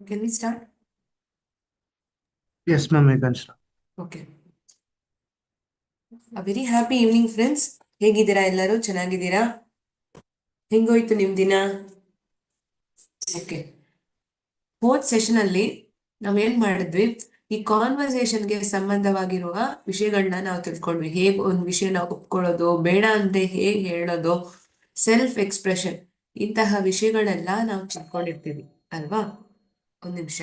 Can we start? Yes, ma'am, you can start. Okay. A very happy evening, friends. ಹೇಗಿದ್ದೀರಾ ಎಲ್ಲರೂ? ಚೆನ್ನಾಗಿದ್ದೀರಾ? ಹೆಂಗೋಯ್ತು ನಿಮ್ ದಿನ? ಓಕೆ. ಫೋರ್ತ್ ಸೆಷನ್ ಅಲ್ಲಿ ನಾವೇನ್ ಮಾಡಿದ್ವಿ, ಈ ಕಾನ್ವರ್ಸೇಷನ್ಗೆ ಸಂಬಂಧವಾಗಿರುವ ವಿಷಯಗಳನ್ನ ನಾವು ತಿಳ್ಕೊಂಡ್ವಿ. ಹೇಗ್ ಒಂದು ವಿಷಯನ ಒಪ್ಕೊಳ್ಳೋದು, ಬೇಡ ಅಂದ್ರೆ ಹೇಗ್ ಹೇಳೋದು, ಸೆಲ್ಫ್ ಎಕ್ಸ್ಪ್ರೆಷನ್, ಇಂತಹ ವಿಷಯಗಳೆಲ್ಲ ನಾವು ತಿಳ್ಕೊಂಡಿರ್ತೀವಿ ಅಲ್ವಾ? ಒಂದ್ ನಿಮಿಷ.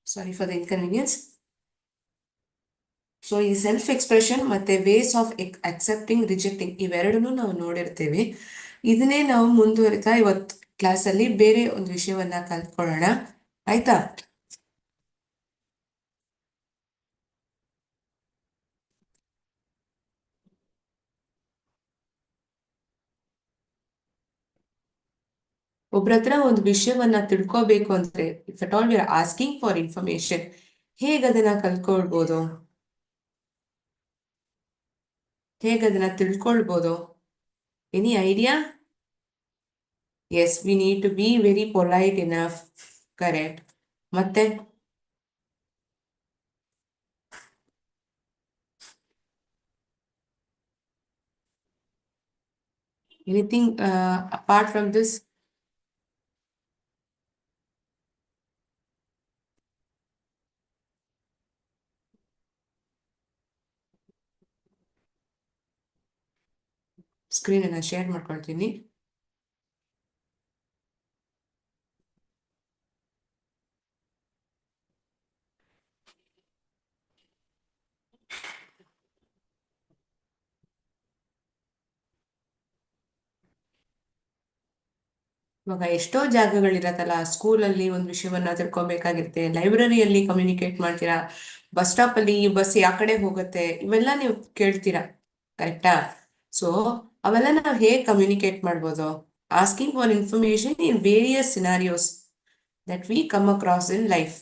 Sorry for the inconvenience. So ಈ ಸೆಲ್ಫ್ ಎಕ್ಸ್ಪ್ರೆಷನ್ ಮತ್ತೆ ವೇಸ್ ಆಫ್ ಅಕ್ಸೆಪ್ಟಿಂಗ್ ರಿಜೆಕ್ಟಿಂಗ್ ಇವೆರಡನ್ನು ನಾವು ನೋಡಿರ್ತೀವಿ. ಇದನ್ನೇ ನಾವು ಮುಂದುವರಿತಾ ಇವತ್ತು ಕ್ಲಾಸಲ್ಲಿ ಬೇರೆ ಒಂದು ವಿಷಯವನ್ನ ಕಲ್ತ್ಕೊಳ್ಳೋಣ. ಆಯ್ತಾ? ಒಬ್ರ ಹತ್ರ ಒಂದು ವಿಷಯವನ್ನ ತಿಳ್ಕೋಬೇಕು ಅಂದ್ರೆ, if at all we are asking for information, ಹೇಗೆ ಅದನ್ನ ಕಲ್ತ್ಕೊಳ್ಬೋದು, ಹೇಗೆ ಅದನ್ನ ತಿಳ್ಕೊಳ್ಬೋದು? Any idea? Yes, we need to be very polite enough. Correct. ಮತ್ತೆ anything apart from this? Screen ಅನ್ನ ಶೇರ್ ಮಾಡ್ಕೊಳ್ತೀನಿ. ಇವಾಗ ಎಷ್ಟೋ ಜಾಗಗಳಿರತ್ತಲ್ಲ, ಸ್ಕೂಲಲ್ಲಿ ಒಂದು ವಿಷಯವನ್ನ ತಿಳ್ಕೊಬೇಕಾಗಿರುತ್ತೆ, ಲೈಬ್ರರಿಯಲ್ಲಿ ಕಮ್ಯುನಿಕೇಟ್ ಮಾಡ್ತೀರಾ, ಬಸ್ ಸ್ಟಾಪ್ ಅಲ್ಲಿ ಈ ಬಸ್ ಯಾವ ಕಡೆ ಹೋಗುತ್ತೆ, ಇವೆಲ್ಲ ನೀವು ಕೇಳ್ತೀರಾ. ಕರೆಕ್ಟಾ? ಸೊ ಅವೆಲ್ಲ ನಾವು ಹೇಗೆ ಕಮ್ಯುನಿಕೇಟ್ ಮಾಡ್ಬೋದು? Asking for information in various scenarios that we come across in life.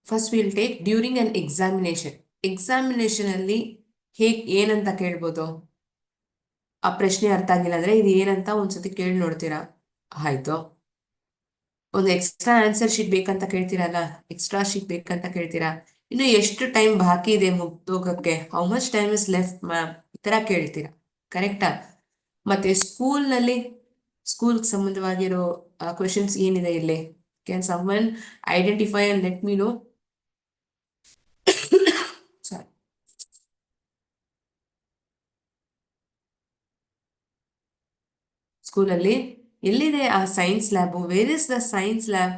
First will take during an examination. Examination ಅಲ್ಲಿ ಹೇಗ್ ಏನಂತ ಕೇಳ್ಬೋದು? ಆ ಪ್ರಶ್ನೆ ಅರ್ಥ ಆಗಿಲ್ಲ ಅಂದ್ರೆ ಇದು ಏನಂತ ಒಂದ್ಸತಿ ಕೇಳಿ ನೋಡ್ತೀರಾ. ಆಯ್ತು. ಒಂದು ಎಕ್ಸ್ಟ್ರಾ ಆನ್ಸರ್ ಶೀಟ್ ಬೇಕಂತ ಕೇಳ್ತೀರಲ್ಲ, ಎಕ್ಸ್ಟ್ರಾ ಶೀಟ್ ಬೇಕಂತ ಕೇಳ್ತೀರಾ. ಇನ್ನು ಎಷ್ಟು ಟೈಮ್ ಬಾಕಿ ಇದೆ ಮುಗ್ದೋಗಕ್ಕೆ, how much time is left ma'am, ಈ ತರ ಕೇಳ್ತೀರಾ. ಕರೆಕ್ಟಾ? ಮತ್ತೆ ಸ್ಕೂಲ್ನಲ್ಲಿ ಸ್ಕೂಲ್ಗೆ ಸಂಬಂಧವಾಗಿರೋ ಕ್ವೆಶನ್ಸ್ ಏನಿದೆ ಇಲ್ಲಿ? Can someone identify and let me know? Sorry. ಸ್ಕೂಲಲ್ಲಿ ಎಲ್ಲಿದೆ ಆ science lab? Where is the science lab?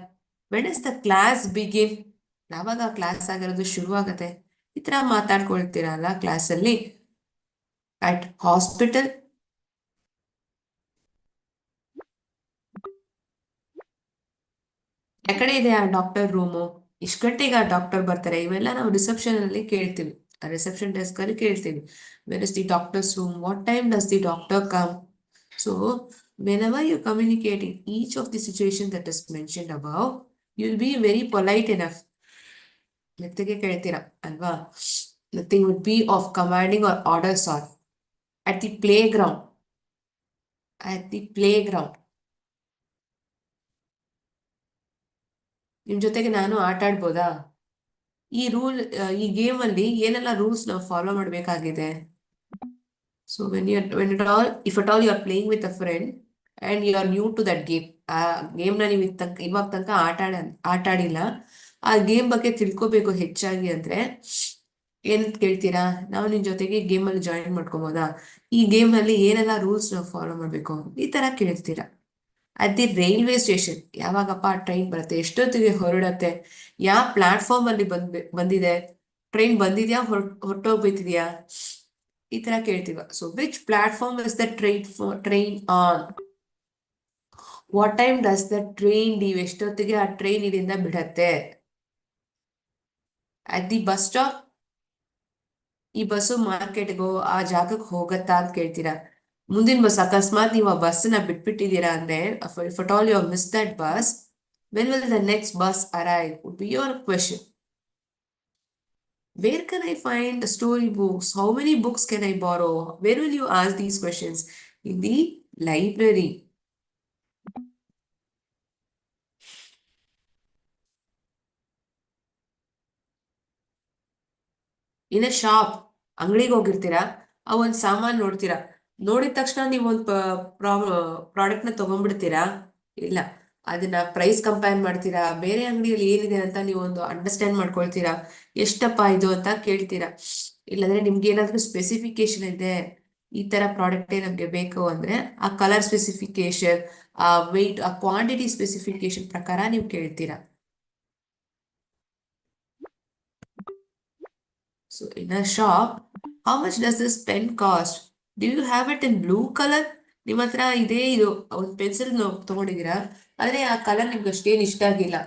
When is the class begin? ಯಾವಾಗ ಕ್ಲಾಸ್ ಆಗಿರೋದು ಶುರು ಆಗತ್ತೆ? ಈ ತರ ಮಾತಾಡ್ಕೊಳ್ತೀರಲ್ಲ ಕ್ಲಾಸಲ್ಲಿ. ಅಟ್ ಹಾಸ್ಪಿಟಲ್ ಯಾಕಡೆ ಇದೆ ಆ ಡಾಕ್ಟರ್ ರೂಮು? ಇಷ್ಟು ಗಂಟೆಗೆ ಆ ಡಾಕ್ಟರ್ ಬರ್ತಾರೆ? ಇವೆಲ್ಲ ನಾವು ರಿಸೆಪ್ಷನ್ ಅಲ್ಲಿ ಕೇಳ್ತೀವಿ, ರಿಸೆಪ್ಷನ್ ಡೆಸ್ಕ್ ಅಲ್ಲಿ ಕೇಳ್ತೀವಿ. Where is the doctors room? What time does the doctor come? So whenever you communicate in each of the situation that is mentioned above, you'll be very polite enough. ಮೆತ್ತಗೆ ಕೇಳ್ತೀರಾ ಅಲ್ವಾ? Nothing would be of commanding or order sort. At the playground. At the playground. ನಿಮ್ ಜೊತೆಗೆ ನಾನು ಆಟ ಆಡ್ಬೋದಾ? ಈ game ಅಲ್ಲಿ ಏನೆಲ್ಲ ರೂಲ್ಸ್ ನಾವು ಫಾಲೋ ಮಾಡಬೇಕಾಗಿದೆ? So if at all you are playing with a friend and you are new to that game, ಆ ಗೇಮ್ನ ನೀವು ಇವಾಗ ತನಕ ಆಟ ಆಡಿಲ್ಲ, ಆ ಗೇಮ್ ಬಗ್ಗೆ ತಿಳ್ಕೋಬೇಕು ಹೆಚ್ಚಾಗಿ ಅಂದ್ರೆ ಏನಂತ ಕೇಳ್ತೀರಾ? ನಾವು ನಿನ್ ಜೊತೆಗೆ ಗೇಮ್ ಅಲ್ಲಿ ಜಾಯಿನ್ ಮಾಡ್ಕೊಬೋದಾ? ಈ ಗೇಮ್ ಅಲ್ಲಿ ಏನೆಲ್ಲ ರೂಲ್ಸ್ ನಾವು ಫಾಲೋ ಮಾಡ್ಬೇಕು? ಈ ತರ ಕೇಳ್ತೀರಾ. ಅಟ್ ದಿ ರೈಲ್ವೆ ಸ್ಟೇಷನ್, ಯಾವಾಗಪ್ಪ ಟ್ರೈನ್ ಬರುತ್ತೆ, ಎಷ್ಟೊತ್ತಿಗೆ ಹೊರಡತ್ತೆ, ಯಾವ ಪ್ಲಾಟ್ಫಾರ್ಮ್ ಅಲ್ಲಿ ಬಂದಿದೆ, ಟ್ರೈನ್ ಬಂದಿದ್ಯಾ ಹೊರಟೋಗ್ಬಿಟ್ಟಿದ್ಯಾ, ಈ ತರ ಕೇಳ್ತೀವ. So which platform is the train on? What time does the train leave? ಎಷ್ಟೊತ್ತಿಗೆ ಆ ಟ್ರೈನ್ ಇಲ್ಲಿಂದ ಬಿಡತ್ತೆ? ಅಟ್ ದಿ ಬಸ್ ಸ್ಟಾಪ್, ಈ ಬಸ್ಸು ಮಾರ್ಕೆಟ್ಗೋ ಆ ಜಾಗಕ್ಕೆ ಹೋಗತ್ತಾ ಅಂತ ಕೇಳ್ತೀರಾ. ಮುಂದಿನ ಬಸ್ ಅಕಸ್ಮಾತ್ ನೀವು ಆ ಬಸ್ನ ಬಿಟ್ಬಿಟ್ಟಿದ್ದೀರಾ ಅಂದ್ರೆ, if at all you have missed that bus, when will the next bus arrive would be your question. Where can I find story books? How many books can I borrow? Where will you ask these questions? In the library. In a shop, ಅಂಗಡಿಗೆ ಹೋಗಿರ್ತೀರಾ, ಆ ಒಂದ್ ಸಾಮಾನ್ ನೋಡ್ತೀರಾ, ನೋಡಿದ ತಕ್ಷಣ ನೀವು ಒಂದು product ನ ತಗೊಂಡ್ಬಿಡ್ತೀರಾ? ಇಲ್ಲ, ಅದನ್ನ ಪ್ರೈಸ್ ಕಂಪೇರ್ ಮಾಡ್ತೀರಾ, ಬೇರೆ ಅಂಗಡಿಯಲ್ಲಿ ಏನಿದೆ ಅಂತ ನೀವು ಒಂದು ಅಂಡರ್ಸ್ಟ್ಯಾಂಡ್ ಮಾಡ್ಕೊಳ್ತೀರಾ, ಎಷ್ಟಪ್ಪ ಇದು ಅಂತ ಕೇಳ್ತೀರಾ. ಇಲ್ಲಾಂದ್ರೆ ನಿಮ್ಗೆ ಏನಾದ್ರೂ ಸ್ಪೆಸಿಫಿಕೇಶನ್ ಇದೆ, ಈ ತರ ಪ್ರಾಡಕ್ಟೇ ನಮ್ಗೆ ಬೇಕು ಅಂದ್ರೆ ಆ ಕಲರ್ ಸ್ಪೆಸಿಫಿಕೇಶನ್, ಆ ವೆಯ್ಟ್, ಆ ಕ್ವಾಂಟಿಟಿ ಸ್ಪೆಸಿಫಿಕೇಶನ್ ಪ್ರಕಾರ ನೀವು ಕೇಳ್ತೀರಾ. So in a shop, how much does this pen cost? Do you have it in blue color? ನಿಮ್ಮ ಹತ್ರ ಇದೇ ಇದು ಒಂದು ಪೆನ್ಸಿಲ್ ತಗೊಂಡಿದ್ದೀರಾ, ಆದ್ರೆ ಆ ಕಲರ್ ನಿಮ್ಗೆ ಅಷ್ಟೇನು ಇಷ್ಟ ಆಗಿಲ್ಲ,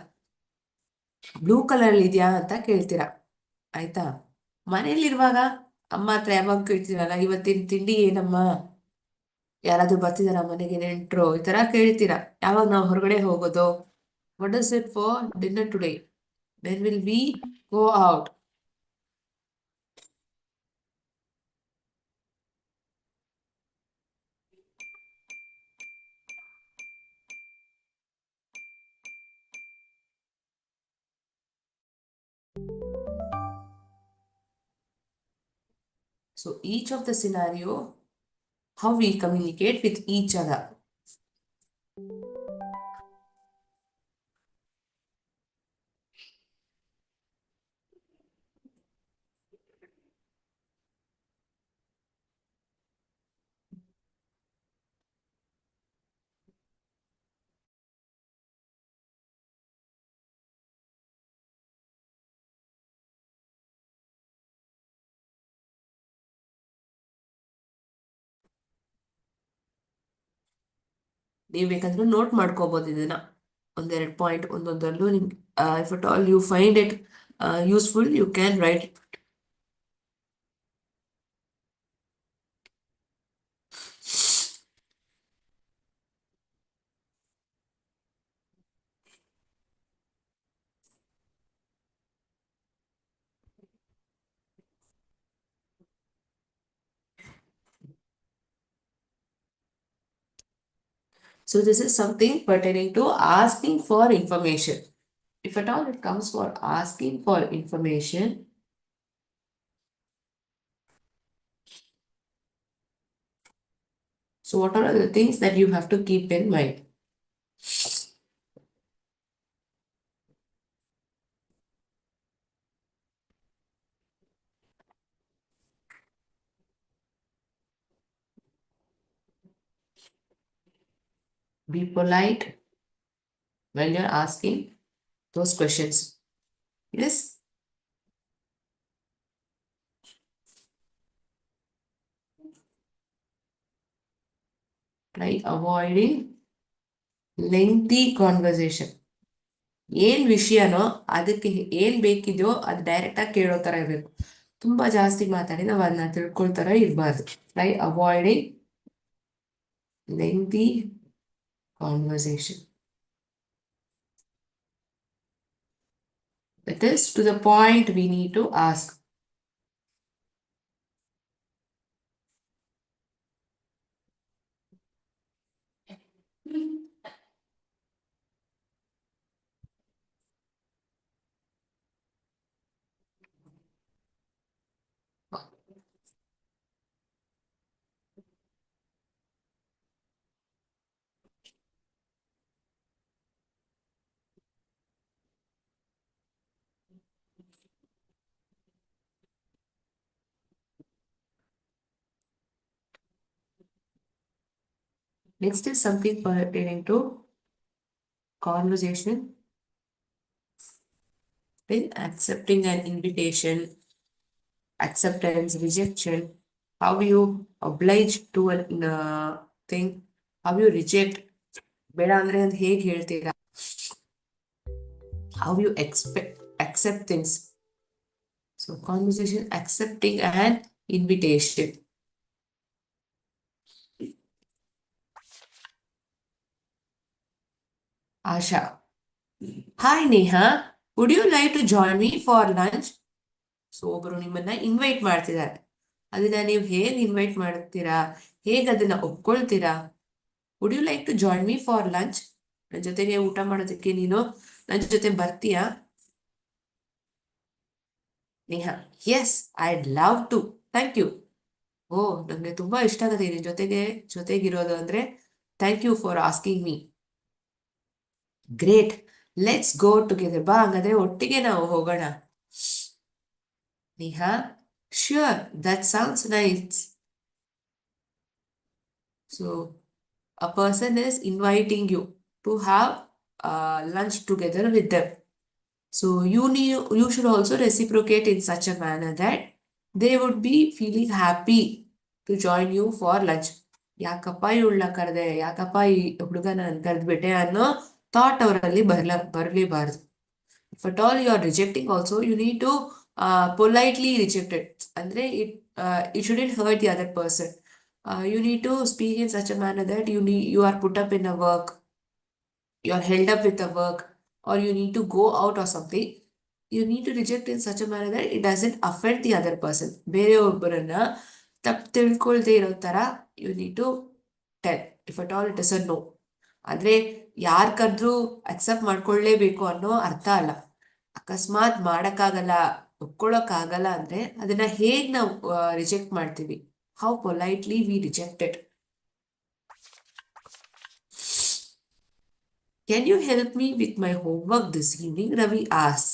ಬ್ಲೂ ಕಲರ್ ಇದೆಯಾ ಅಂತ ಕೇಳ್ತೀರಾ. ಆಯ್ತಾ? ಮನೇಲಿರುವಾಗ ಅಮ್ಮ ಹತ್ರ ಯಾವಾಗ ಕೇಳ್ತೀರಲ್ಲ, ಇವತ್ತಿನ ತಿಂಡಿ ಏನಮ್ಮ, ಯಾರಾದ್ರೂ ಬರ್ತಿದಾರ ಮನೆಗೆ ನೆಂಟ್ರು, ಈ ತರ ಕೇಳ್ತೀರಾ. ಯಾವಾಗ ನಾವು ಹೊರಗಡೆ ಹೋಗೋದು? What is it for dinner today? When will we go out? So each of the scenario, how we communicate with each other. ನೀವು ಬೇಕಂದ್ರೆ ನೋಟ್ ಮಾಡ್ಕೋಬಹುದು ಇದನ್ನ, ಒಂದೆರಡು ಪಾಯಿಂಟ್ ಒಂದೊಂದರಲ್ಲೂ ನಿಮ್ಗೆ if at all you find it useful, you can write it. So this is something pertaining to asking for information. If at all it comes for asking for information, so what are the things that you have to keep in mind? Be polite when you're asking those questions. Yes? Try avoiding lengthy conversation. ಏನ್ ವಿಷಯನೋ ಅದಕ್ಕೆ ಏನ್ ಬೇಕಿದೆಯೋ ಅದು direct ಆಗಿ ಕೇಳೋ ತರ ಇರ್ಬೇಕು. ತುಂಬಾ ಜಾಸ್ತಿ ಮಾತಾಡಿ ನಾವು ಅದನ್ನ ತಿಳ್ಕೊಳ್ತಾರ ಇರ್ಬಾರ್ದು. Try avoiding lengthy conversation. That is to the point we need to ask. Next is something pertaining to conversation with accepting an invitation, acceptance, rejection, how you oblige to a thing, how you reject, ಬೇಡ ಅಂದ್ರೆ ಅದು ಹೇಗೆ ಹೇಳ್ತೀರಾ, how you accept things. So conversation accepting an invitation. Asha. Hi Neha, would you like to join me for lunch? So ಒಬ್ಬರು ನಿಮ್ಮನ್ನ invite ಮಾಡ್ತಿದ್ದಾರೆ. ಅದನ್ನ ನೀವು ಹೇಗೆ ಇನ್ವೈಟ್ ಮಾಡ್ತೀರಾ, ಹೇಗೆ ಅದನ್ನ ಒಪ್ಕೊಳ್ತೀರಾ? Would you like to join me for lunch? ನನ್ನ ಜೊತೆಗೆ ಊಟ ಮಾಡೋದಕ್ಕೆ ನೀನು ನನ್ನ ಜೊತೆ ಬರ್ತೀಯಾ? Neha, yes I love to, thank you. ಓ, ನಂಗೆ ತುಂಬಾ ಇಷ್ಟ ಆಗುತ್ತೆ ನಿನ್ ಜೊತೆಗಿರೋದು ಅಂದ್ರೆ. Thank you for asking me. Great, let's go together. ಬಾ, ಹಂಗಾದ್ರೆ ಒಟ್ಟಿಗೆ ನಾವು ಹೋಗೋಣ. Neha, sure, that sounds nice. So a person is inviting you to have lunch together with them. So you should also reciprocate in such a manner that they would be feeling happy to join you for lunch. ಯಾಕಪ್ಪ ಇವಳನ್ನ ಕರೆದೆ, ಯಾಕಪ್ಪ ಈ ಹುಡುಗನ ಕರೆದ್ಬಿಟ್ಟೆ ಅನ್ನೋ thought ಅವರಲ್ಲಿ ಬರಲೇಬಾರ್ದು. If at all you are rejecting also, you need to politely reject it. Andre it shouldn't hurt the other person. You need to speak in such a manner that you are put up in a work, you are held up with a work, or you need to go out or something. You need to reject in such a manner that it doesn't affect the other person. ಬೇರೆಯೊಬ್ಬರನ್ನ ತಪ್ಪು ತಿಳ್ಕೊಳ್ದೇ ಇರೋ ತರ you need to tell. If at all it is a no. ಆದ್ರೆ ಯಾರ್ ಕರೆದ್ರೂ accept ಮಾಡ್ಕೊಳ್ಳೇಬೇಕು ಅನ್ನೋ ಅರ್ಥ ಅಲ್ಲ. ಅಕಸ್ಮಾತ್ ಮಾಡಕ್ಕಾಗಲ್ಲ, ಒಪ್ಕೊಳ್ಳೋಕ್ಕಾಗಲ್ಲ ಅಂದ್ರೆ ಅದನ್ನ ಹೇಗ್ ನಾವು ರಿಜೆಕ್ಟ್ ಮಾಡ್ತೀವಿ? How politely we reject it. Can you help me with my homework this evening? Ravi asks.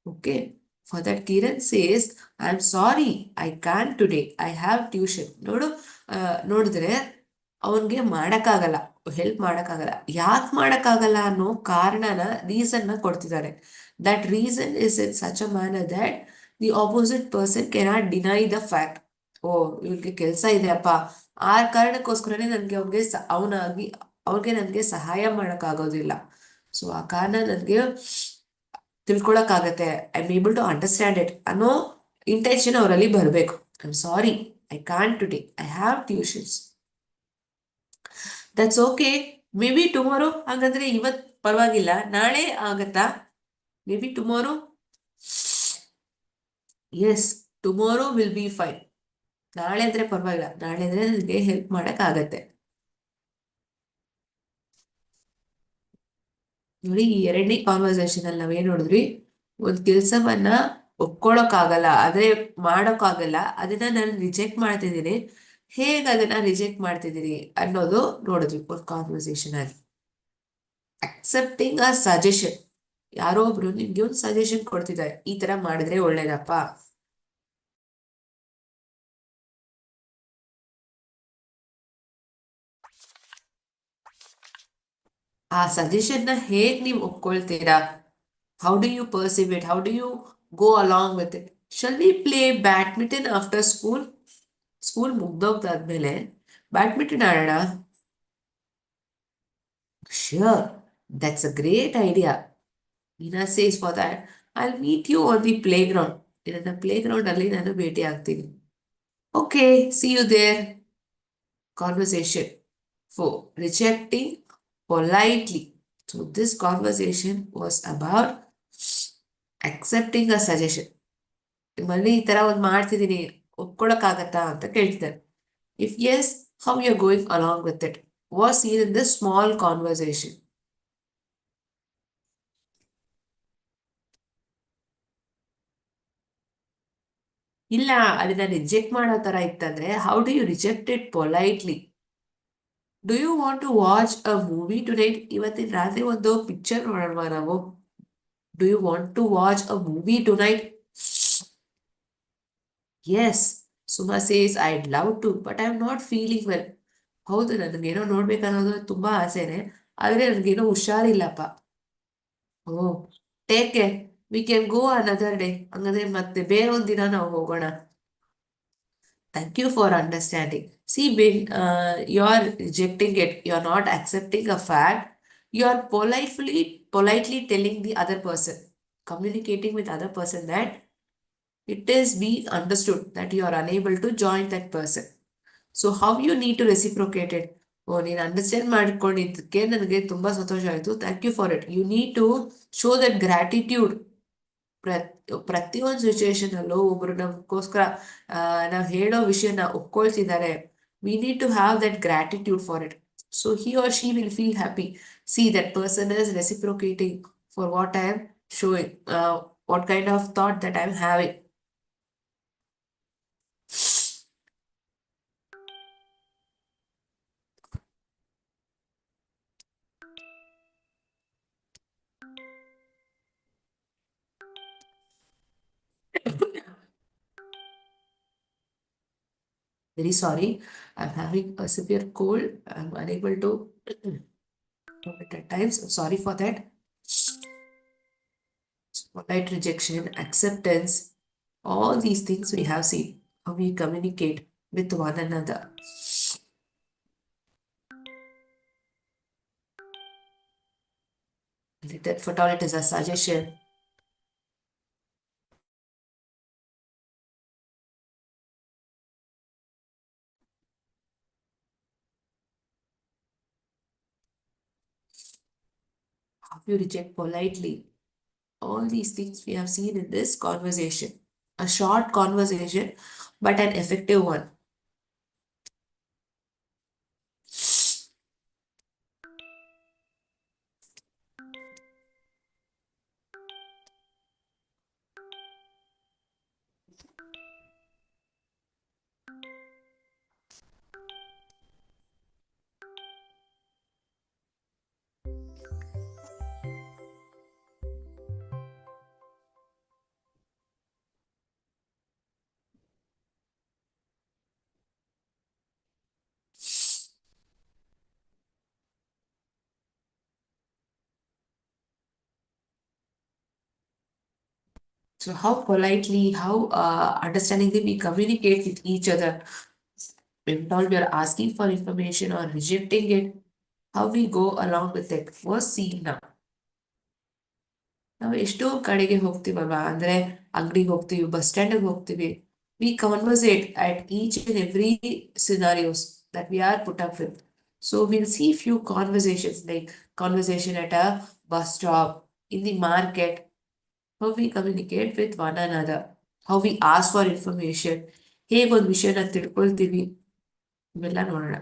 Okay. For that, Kiran says, I'm sorry, I can't today. I have tuition. ನೋಡಿದ್ರೆ ಅವನ್ಗೆ ಮಾಡಕ್ಕಾಗಲ್ಲ, ಹೆಲ್ಪ್ ಮಾಡಕ್ಕಾಗಲ್ಲ. ಯಾಕೆ ಮಾಡಕ್ಕಾಗಲ್ಲ ಅನ್ನೋ ಕಾರಣನ, ರೀಸನ್ನ ಕೊಡ್ತಿದ್ದಾರೆ. That reason is in such a manner that the opposite person cannot deny the fact. ಓ, ಇವ್ರಿಗೆ ಕೆಲಸ ಇದೆಯಪ್ಪ, ಆ ಕಾರಣಕ್ಕೋಸ್ಕರನೇ ನನಗೆ ಅವ್ರಿಗೆ ನನಗೆ ಸಹಾಯ ಮಾಡೋಕ್ಕಾಗೋದಿಲ್ಲ. ಸೊ ಆ ಕಾರಣ ನನಗೆ ತಿಳ್ಕೊಳಕ್ಕಾಗತ್ತೆ, I am able to understand it ಅನ್ನೋ ಇಂಟೆನ್ಷನ್ ಅವರಲ್ಲಿ ಬರಬೇಕು. I am sorry, I can't today, I have tuitions. That's okay, maybe tomorrow. ಹಾಗಾದ್ರೆ ಇವತ್ತು ಪರವಾಗಿಲ್ಲ, ನಾಳೆ ಆಗತ್ತಾ? Maybe tomorrow. Yes, tomorrow will be fine. ನಾಳೆ ಅಂದ್ರೆ ಪರವಾಗಿಲ್ಲ, ನಾಳೆ ಅಂದ್ರೆ ನನಗೆ ಹೆಲ್ಪ್ ಮಾಡಕ್ ಆಗತ್ತೆ. ನೋಡಿ, ಈ ಎರಡನೇ ಕಾನ್ವರ್ಸೇಷನ್ ಅಲ್ಲಿ ನಾವೇನ್ ನೋಡಿದ್ವಿ, ಒಂದ್ ಕೆಲ್ಸವನ್ನ ಒಪ್ಕೊಳಕ್ಕಾಗಲ್ಲ, ಆದ್ರೆ ಮಾಡೋಕ್ಕಾಗಲ್ಲ, ಅದನ್ನ ನಾನು ರಿಜೆಕ್ಟ್ ಮಾಡ್ತಿದ್ದೀನಿ. ಹೇಗೆ ಅದನ್ನ ರಿಜೆಕ್ಟ್ ಮಾಡ್ತಿದ್ದೀನಿ ಅನ್ನೋದು ನೋಡಿದ್ವಿ ಒಂದು ಕಾನ್ವರ್ಸೇಷನ್ ಅಲ್ಲಿ. ಅಕ್ಸೆಪ್ಟಿಂಗ್ ಅ ಸಜೆಷನ್. ಯಾರೋ ಒಬ್ರು ನಿಮ್ಗೆ ಒಂದು ಸಜೆಷನ್ ಕೊಡ್ತಿದ್ದಾರೆ, ಈ ತರ ಮಾಡಿದ್ರೆ ಒಳ್ಳೇದಪ್ಪ. ಆ ಸಜೆಷನ್ ನ ಹೇಗ್ ನೀವು ಒಪ್ಕೊಳ್ತೀರಾ? How do you perceive it? How do you go along with it? Shall we play badminton after school? School ಮುಗ್ದೋಗ್ದಾದ್ಮೇಲೆ ಬ್ಯಾಡ್ಮಿಂಟನ್ ಆಡೋಣ? Sure, that's a great idea. Nina says for that, I'll meet you on the playground. ನನ್ನ playground ಅಲ್ಲಿ ನಾನು ಭೇಟಿ ಆಗ್ತೀನಿ. Okay, see you there. Conversation. 4. Rejecting politely. So this conversation was about accepting a suggestion. ನಿಮ್ಮಲ್ಲಿ ಈ ತರ ಒಂದು ಮಾಡ್ತಿದ್ದೀನಿ ಒಪ್ಕೊಳಕ್ಕಾಗತ್ತಾ ಅಂತ ಕೇಳ್ತಿದ್ದಾರೆ. If yes, how you're going along with it was seen in this small conversation. ಇಲ್ಲ ಅದನ್ನ ರಿಜೆಕ್ಟ್ ಮಾಡೋ ತರ ಇತ್ತಂದ್ರೆ how do you reject it politely. Do you want to watch a movie tonight? ಇವತ್ತಿನ ರಾತ್ರಿ ಒಂದು ಪಿಕ್ಚರ್ ನೋಡೋಣ ನಾವು. Do you want to watch a movie tonight? Yes. Suma says I'd love to but I am not feeling well. ಹೌದು ನನಗೇನೋ ನೋಡ್ಬೇಕನ್ನೋದು ತುಂಬಾ ಆಸೆನೆ, ಆದ್ರೆ ನನಗೇನೋ ಹುಷಾರಿಲ್ಲಪ್ಪ. ಓ, take care, we can go another day. ಹಂಗಂದ್ರೆ ಮತ್ತೆ ಬೇರೆ ಒಂದಿನ ನಾವು ಹೋಗೋಣ. Thank you for understanding. See, when you're rejecting it, you're not accepting a fact, you're politely telling the other person, communicating with other person that it is being understood that you are unable to join that person. So how you need to reciprocate it? ಓ ನೀನು understand ಮಾಡ್ಕೊಂಡಿದ್ದಕ್ಕೆ ನನಗೆ ತುಂಬಾ ಸಂತೋಷ ಆಯಿತು, thank you for it. You need to show that gratitude. ಪ್ರತಿಯೊಂದು situation ಅಲ್ಲೂ ಒಬ್ರು ನಮಗೋಸ್ಕರ ನಾವು ಹೇಳೋ ವಿಷಯನ ಒಪ್ಕೊಳ್ತಿದ್ದಾರೆ. We need to have that gratitude for it. So he or she will feel happy. See that person is reciprocating for what I am showing, what kind of thought that I am having. Very sorry, I'm having a severe cold. I'm unable to vomit at times. Sorry for that. Polite rejection, acceptance, all these things we have seen how we communicate with one another. That for all it is a suggestion. How you reject politely. All these things we have seen in this conversation. A short conversation, but an effective one. So how politely, how understandingly we communicate with each other. When we are asking for information or rejecting it, how we go along with it was seen now. ನಾವು ಎಷ್ಟೋ ಕಡೆಗೆ ಹೋಗ್ತೀವಲ್ವಾ, ಅಂದ್ರೆ ಅಂಗಡಿಗೆ ಹೋಗ್ತೀವಿ, bus ಸ್ಟ್ಯಾಂಡಿಗೆ ಹೋಗ್ತೀವಿ. We conversate at each and every scenarios that we are put up with. So will see few conversations like conversation at a bus stop, in the market. How we communicate with one another, how we ask for information, ಹೇಗೆ ಒಂದು ವಿಷಯನ ತಿಳ್ಕೊಳ್ತೀವಿ, ಇವೆಲ್ಲ ನೋಡೋಣ.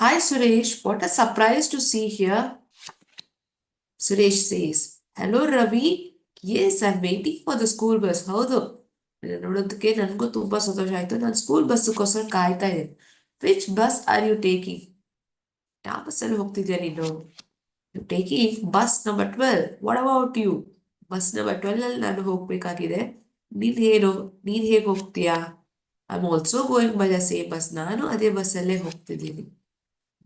Hi Suresh, what a surprise to see here. Suresh says, hello Ravi. Yes, I'm waiting for the school bus. ಹೌದು, ನೋಡೋದಕ್ಕೆ ನನಗೂ ತುಂಬಾ ಸಂತೋಷ ಆಯ್ತು. ನಾನು ಸ್ಕೂಲ್ ಬಸ್ಗೋಸ್ಕರ ಕಾಯ್ತಾ ಇದ್ದೀನಿ. Which bus are you taking? ಯಾವ ಬಸ್ಸಲ್ಲಿ ಹೋಗ್ತಿದ್ಯಾ ನೀನು? You taking bus number 12. What about you? Bus number 12 ಅಲ್ಲಿ ನಾನು ಹೋಗ್ಬೇಕಾಗಿದೆ. ನೀನ್ ಹೇಗೆ ಹೋಗ್ತೀಯಾ? I am also going by the same bus. ನಾನು ಅದೇ ಬಸ್ಸಲ್ಲೇ ಹೋಗ್ತಿದ್ದೀನಿ.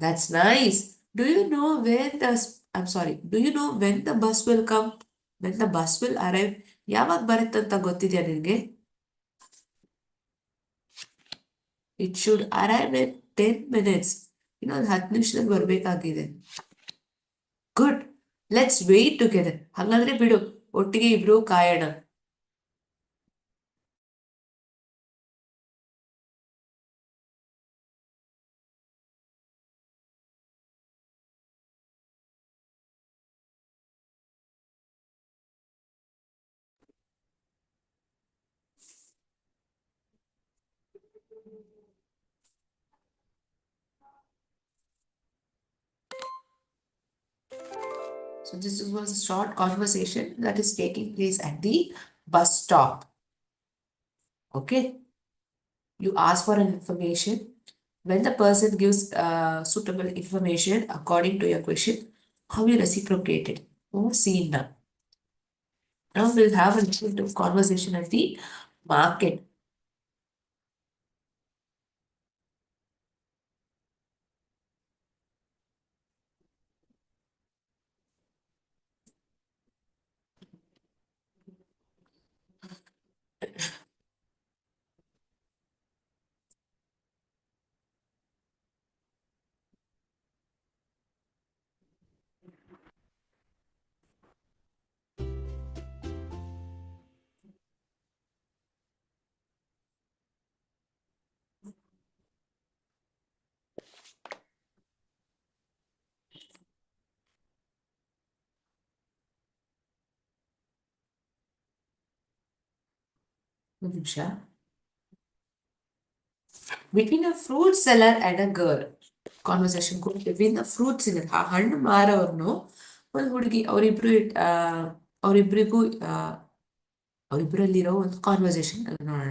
That's nice. Do you know when the, I'm sorry, do you know when the bus will come? When the bus will arrive? ಯಾವಾಗ ಬರುತ್ತಂತ ಗೊತ್ತಿದೆಯಾ ನಿನಗೆ? It should arrive in 10 minutes. ಇನ್ನೊಂದು 10 ನಿಮಿಷದಲ್ಲಿ ಬರ್ಬೇಕಾಗಿದೆ. Good, let's wait together. ಹಾಗಾದ್ರೆ ಬಿಡು, ಒಟ್ಟಿಗೆ ಇಬ್ರು ಕಾಯೋಣ. So this was a short conversation that is taking place at the bus stop. Okay, you ask for an information. When the person gives suitable information according to your question, how you reciprocate it? Oh, see now. Now we'll have a little conversation at the market. ಒಂದು ನಿಮಿಷ. Between a fruit seller and a girl, conversation between the fruit sealer, ಆ ಹಣ್ಣು ಮಾರವ್ರನ್ನು ಒಂದು ಹುಡುಗಿ, ಅವರಿಬ್ಬರಿಗೂ ಅವರಿಬ್ಬರಲ್ಲಿರೋ ಒಂದು conversation ನೋಡೋಣ.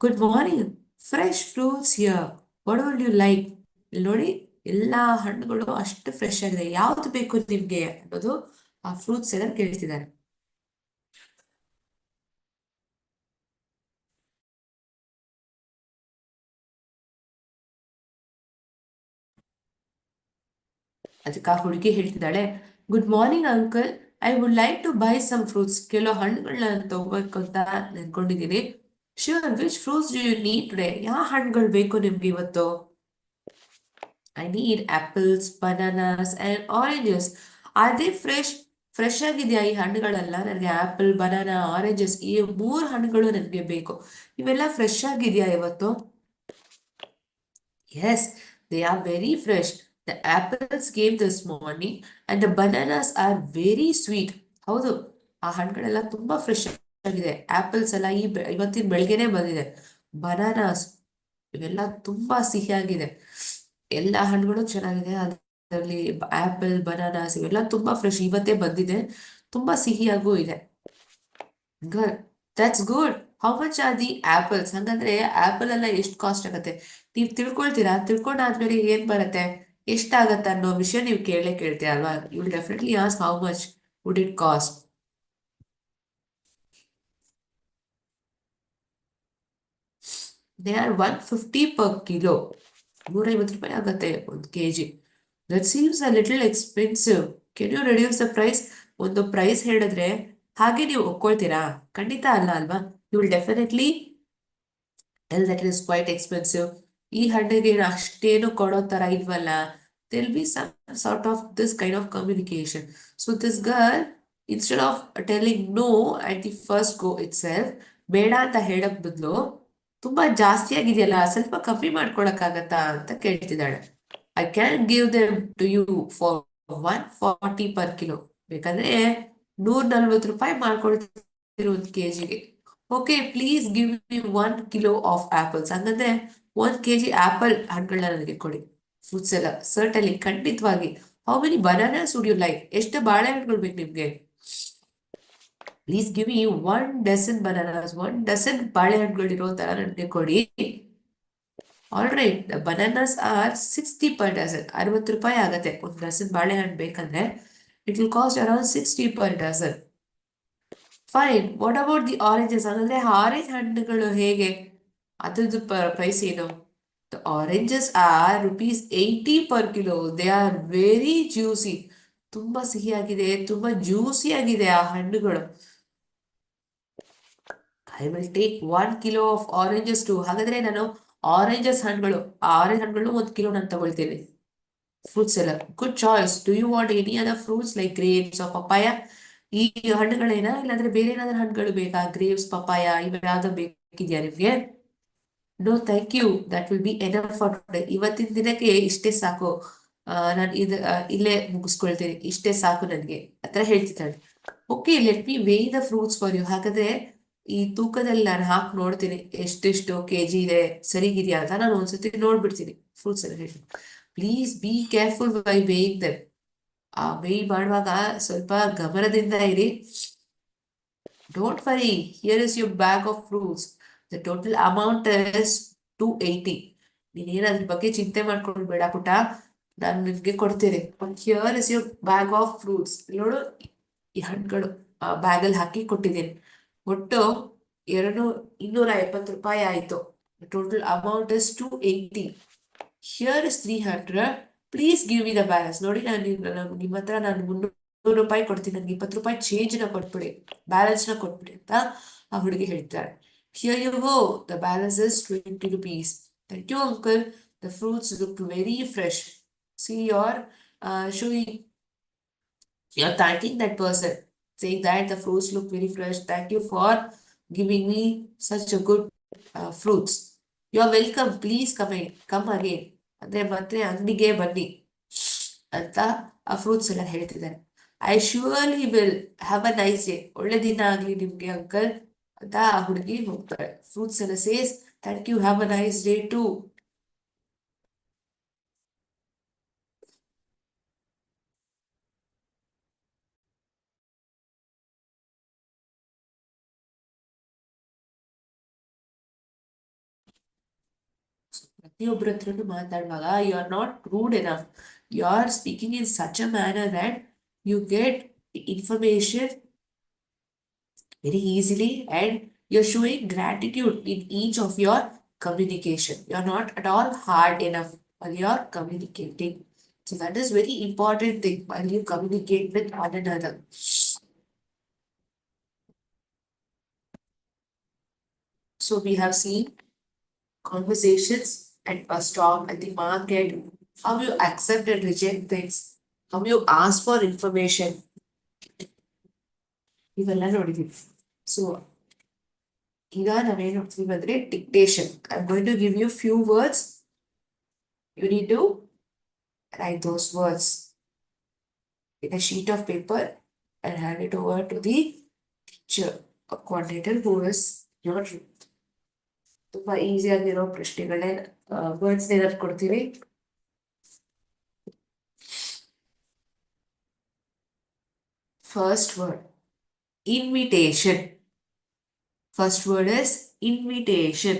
Good morning, fresh fruits here, what would you like? ಇಲ್ಲಿ ನೋಡಿ, ಎಲ್ಲಾ ಹಣ್ಣುಗಳು ಅಷ್ಟು ಫ್ರೆಶ್ ಆಗಿದೆ, ಯಾವ್ದು ಬೇಕು ನಿಮ್ಗೆ ಅನ್ನೋದು ಆ ಫ್ರೂಟ್ ಸೆಲ್ಲರ್ ಕೇಳ್ತಿದ್ದಾರೆ. ಅದಕ್ಕೆ ಆ ಹುಡುಗಿ ಹೇಳ್ತಿದ್ದಾಳೆ, good morning uncle, I would like to buy some fruits. ಕೆಲವು ಹಣ್ಣುಗಳನ್ನ ತಗೋಬೇಕು ಅಂತ ನೆನ್ಕೊಂಡಿದ್ದೀನಿ. Sure, which fruits do you need today? ಯಾವ ಹಣ್ಣುಗಳು ಬೇಕು ನಿಮ್ಗೆ ಇವತ್ತು? I need apples, bananas and oranges. ಅದೇ ಫ್ರೆಶ್ ಆಗಿದೆಯಾ ಈ ಹಣ್ಣುಗಳೆಲ್ಲ? ನನಗೆ ಆಪಲ್, ಬನಾನಾ, ಆರೆಂಜಸ್, ಈ 3 ಹಣ್ಣುಗಳು ನನಗೆ ಬೇಕು. ಇವೆಲ್ಲ ಫ್ರೆಶ್ ಆಗಿದೆಯಾ ಇವತ್ತು? Yes, they are very fresh. The apples came this morning and the bananas are very sweet. ಹೌದು, ಆ ಹಣ್ಣುಗಳೆಲ್ಲ ತುಂಬಾ ಫ್ರೆಶ್ ಆಗಿದೆ. ಆಪಲ್ಸ್ ಎಲ್ಲ ಇವತ್ತಿನ ಬೆಳಗ್ಗೆನೆ ಬಂದಿದೆ. ಬನಾನಾಸ್ ಇವೆಲ್ಲ ತುಂಬಾ ಸಿಹಿಯಾಗಿದೆ. ಎಲ್ಲ ಹಣ್ಣುಗಳು ಚೆನ್ನಾಗಿದೆ. ಅದರಲ್ಲಿ ಆಪಲ್, ಬನಾನಾಸ್ ಇವೆಲ್ಲ ತುಂಬಾ ಫ್ರೆಶ್, ಇವತ್ತೇ ಬಂದಿದೆ, ತುಂಬಾ ಸಿಹಿಯಾಗೂ ಇದೆ. Good, that's good. How much R the apples? ಹಂಗಂದ್ರೆ ಆಪಲ್ ಎಲ್ಲ ಎಷ್ಟು ಕಾಸ್ಟ್ ಆಗತ್ತೆ ನೀವು ತಿಳ್ಕೊಳ್ತೀರಾ? ತಿಳ್ಕೊಂಡಾದ್ಮೇಲೆ ಏನ್ ಬರುತ್ತೆ, ಎಷ್ಟಾಗತ್ತೆ ಅನ್ನೋ ವಿಷಯ ನೀವು ಕೇಳ್ತೀರಾ ಅಲ್ವಾ? You will definitely ask how much would it cost. They are 150 per kilo. 150 ರೂಪಾಯಿ ಆಗತ್ತೆ 1 kg. That seems a little expensive. Can you reduce the price? ಒಂದು ಪ್ರೈಸ್ ಹೇಳಿದ್ರೆ ಹಾಗೆ ನೀವು ಒಪ್ಕೊಳ್ತೀರಾ? ಖಂಡಿತ ಅಲ್ಲ ಅಲ್ವಾ? You will definitely tell that it is quite expensive. ಈ ಹಣ್ಣಿಗೆ ಅಷ್ಟೇನು ಕೊಡೋ ತರ ಇಲ್ವಲ್ಲ. There'll be some sort of this kind of communication. So this girl, instead of telling no at the first go itself, ಬೇಡ ಅಂತ ಹೇಳಕ್ ಬದಲು, ತುಂಬಾ ಜಾಸ್ತಿ ಆಗಿದೆಯಲ್ಲ, ಸ್ವಲ್ಪ ಕಮ್ಮಿ ಮಾಡ್ಕೊಳಕ್ಕಾಗತ್ತಾ ಅಂತ ಕೇಳ್ತಿದ್ದಾಳೆ. I can give them to you for 140 per kilo. ಬೇಕಂದ್ರೆ 140 ರೂಪಾಯಿ ಮಾಡ್ಕೊಳ್ತಿರೋ 1 kg. Okay, please give me 1 kilo of apples. ಹಂಗಂದ್ರೆ 1 kg ಆಪಲ್ ಹಣ್ಣುಗಳನ್ನ ನನಗೆ ಕೊಡಿ. ಫ್ರೂಟ್ಸ್ ಎಲ್ಲ ಸರ್ಟನ್ಲಿ, ಖಂಡಿತವಾಗಿ. How many bananas would you like? ಎಷ್ಟು ಬಾಳೆಹಣ್ಣುಗಳು ಬೇಕು ನಿಮ್ಗೆ? Please give me 1 dozen bananas. 1 dozen ಬಾಳೆಹಣ್ಣುಗಳಿರೋ ತರ ನನಗೆ ಕೊಡಿ. All right, the bananas are 60 per dozen. 60 ರೂಪಾಯಿ ಆಗತ್ತೆ 1 dozen ಬಾಳೆಹಣ್ಣು ಬೇಕಂದ್ರೆ. It will cost around 60 per dozen. Fine, what about the oranges? ಅಂದ್ರೆ ಆರೆಂಜ್ ಹಣ್ಣುಗಳು ಹೇಗೆ, ಅದ್ರದ್ದು ಪ್ರೈಸ್ ಏನು? The oranges are ₹80 per kilo. They are very juicy. ತುಂಬಾ ಸಿಹಿಯಾಗಿದೆ, ತುಂಬಾ ಜ್ಯೂಸಿ ಆಗಿದೆ ಆ ಹಣ್ಣುಗಳು. I will take 1 kilo of oranges too. ಹಾಗಾದ್ರೆ ನಾನು ಆರೆಂಜಸ್ ಹಣ್ಣುಗಳು, ಆರೆಂಜ್ ಹಣ್ಣುಗಳು 1 ಕಿಲೋ ನಾನು ತಗೊಳ್ತೀನಿ. ಫ್ರೂಟ್ಸ್ ಎಲ್ಲ good choice. Do you want any other fruits like grapes or papaya? ಈ ಹಣ್ಣುಗಳೇನಾ ಇಲ್ಲಾಂದ್ರೆ ಬೇರೆ ಏನಾದ್ರೂ ಹಣ್ಣುಗಳು ಬೇಕಾ? ಗ್ರೇಪ್ಸ್, ಪಪಾಯ ಇವ ಯಾವ್ದೋ ಬೇಕಿದ್ಯಾ ನಿಮ್ಗೆ? No thank you, that will be enough for today. ಇವತ್ತಿನ ದಿನಕ್ಕೆ ಇಷ್ಟೇ ಸಾಕು. ನಾನು ಇಲ್ಲೇ ಮುಗಿಸ್ಕೊಳ್ತೀನಿ, ಇಷ್ಟೇ ಸಾಕು ನನಗೆ ಹತ್ರ ಹೇಳ್ತಿದ್ದಾಳೆ. Okay, let me weigh the fruits for you. ಹಾಗಾದ್ರೆ ಈ ತೂಕದಲ್ಲಿ ನಾನು ಹಾಕಿ ನೋಡ್ತೀನಿ ಎಷ್ಟೆಷ್ಟು ಕೆಜಿ ಇದೆ, ಸರಿಗಿದೆಯಾ ಅಂತ ನಾನು ಒಂದ್ಸತಿ ನೋಡ್ಬಿಡ್ತೀನಿ. ಫ್ರೂಟ್ಸ್ ಎಲ್ಲ ಹೇಳಿ. Please be careful by weighing them. ಆ ವೇಯ್ ಮಾಡುವಾಗ ಸ್ವಲ್ಪ ಗಮನದಿಂದ ಇರಿ. Don't worry, here is your bag of fruits. The total amount is 280. ನೀನೇನು ಅದ್ರ ಬಗ್ಗೆ ಚಿಂತೆ ಮಾಡ್ಕೊಂಡು ಬೇಡ ಪುಟ, ನಾನು ನಿನ್ಗೆ ಕೊಡ್ತೇನೆ. Here is your bag of fruits. ನೋಡು, ಈ ಹಣ್ಣುಗಳು ಬ್ಯಾಗಲ್ಲಿ ಹಾಕಿ ಕೊಟ್ಟಿದ್ದೀನಿ. ಒಟ್ಟು 270 ರೂಪಾಯಿ ಆಯ್ತು. Total amount is 280. Here is 300. Please give me the balance. ನೋಡಿ, ನಿಮ್ಮ ಹತ್ರ ನಾನು 300 ರೂಪಾಯಿ ಕೊಡ್ತೀನಿ, ನನಗೆ 20 ರೂಪಾಯಿ ಚೇಂಜ್ನ ಕೊಟ್ಬಿಡಿ, ಬ್ಯಾಲೆನ್ಸ್ನ ಕೊಟ್ಬಿಡಿ ಅಂತ ಆ ಹುಡುಗಿ ಹೇಳ್ತಾಳೆ. Here you go, the balance is 20 rupees. Thank you uncle, the fruits look very fresh. See you're showing, you're thanking that person, saying that the fruits look very fresh. Thank you for giving me such a good fruits. You're welcome. Please come again. ಅಂದ್ರೆ ಮತ್ತೆ ಅಂಗಡಿಗೆ ಬನ್ನಿ ಅಂತ ಆ fruits ಎಲ್ಲ ಹೇಳ್ತಿದ್ದಾರೆ. I surely will have a nice day. ಒಳ್ಳೆ ದಿನ ಆಗ್ಲಿ ನಿಮ್ಗೆ ಅಂಕಲ್ ಅಂತ ಆ ಹುಡುಗಿ ಹೋಗ್ತಾಳೆ. ಫ್ರೂಟ್ಸ್ ಎಲ್ಲ says thank you, have a nice day too. ಪ್ರತಿಯೊಬ್ಬರ ಹತ್ರನು ಮಾತಾಡುವಾಗ you are not rude enough. You are speaking in such a manner that you get information very easily, and you're showing gratitude in each of your communication. You're not at all hard enough while you're communicating. So that is very important thing while you communicate with one another. So we have seen conversations at bus stop, at the market, how you accept and reject things, how you ask for information. ಇವೆಲ್ಲ ನೋಡಿದೀವಿ. So ಈಗ ನಾವೇನ್ ನೋಡ್ತೀವಿ ಅಂದ್ರೆ dictation. I am going to give you few words. You need to write those words in a sheet of paper and hand it over to the teacher or coordinator who is your ತುಂಬಾ easy ಆಗಿರೋ ಪ್ರಶ್ನೆಗಳೇ words ಏನಾದ್ರು ಕೊಡ್ತೀವಿ. First word invitation. First word is invitation.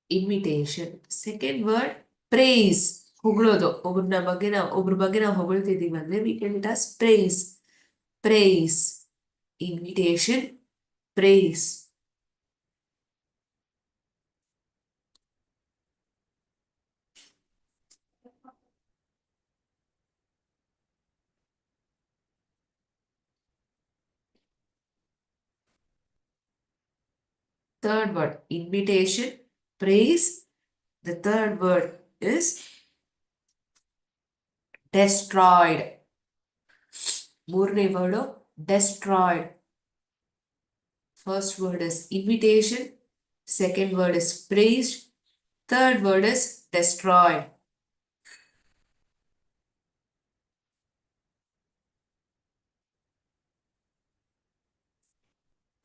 Invitation. Second word praise. ಹೊಗಳೋದು. ಒಬ್ರ ಬಗ್ಗೆ ನಾವು ಹೊಗಳ್ತಿದೀವಿ ಅಂದ್ರೆ we can it as praise. Praise. Invitation, praise. Third word invitation, praise. The third word is destroyed. ಮೂರನೇ word destroyed. First word is invitation, second word is praised, third word is destroyed.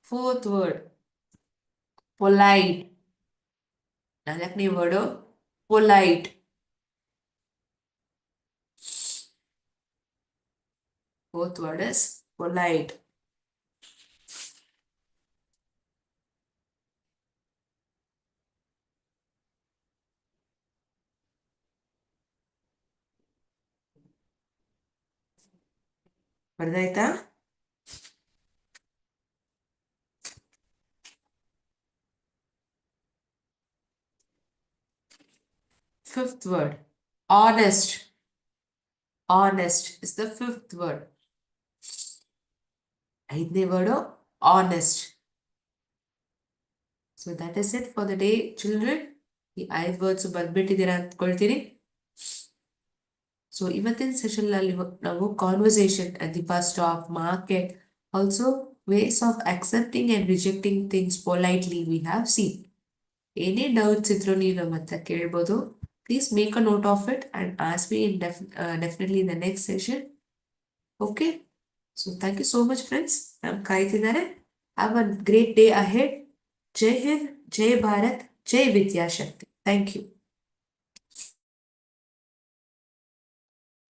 Fourth word polite. ನಾಲ್ಕನೇ word polite. Fourth word is polite. ಬರ್ದಾಯ್ತಾ? Fifth word honest. Honest is the fifth word. ಐದನೇ word honest. So that is it for the day, children. ಈ 5 words ಬಂದ್ಬಿಟ್ಟಿದ್ದೀರಾ ಅಂದ್ಕೊಳ್ತೀನಿ. So ಇವತ್ತಿನ session ಅಲ್ಲಿ ನಾವು conversation at the bus stop, market, also ways of accepting and rejecting things politely we have seen. ಏನೇ doubts ಇದ್ರು ನೀವು ನಮ್ಮ ಹತ್ರ ಕೇಳ್ಬೋದು. Please make a note of it and ask me in definitely in the next session. Okay. So thank you so much, friends. I'm ಕಾಯ್ತಿದ್ದಾರೆ. Have a great day ahead. Jai Hind, Jai Bharat, Jai Vidya Shakti. Thank you.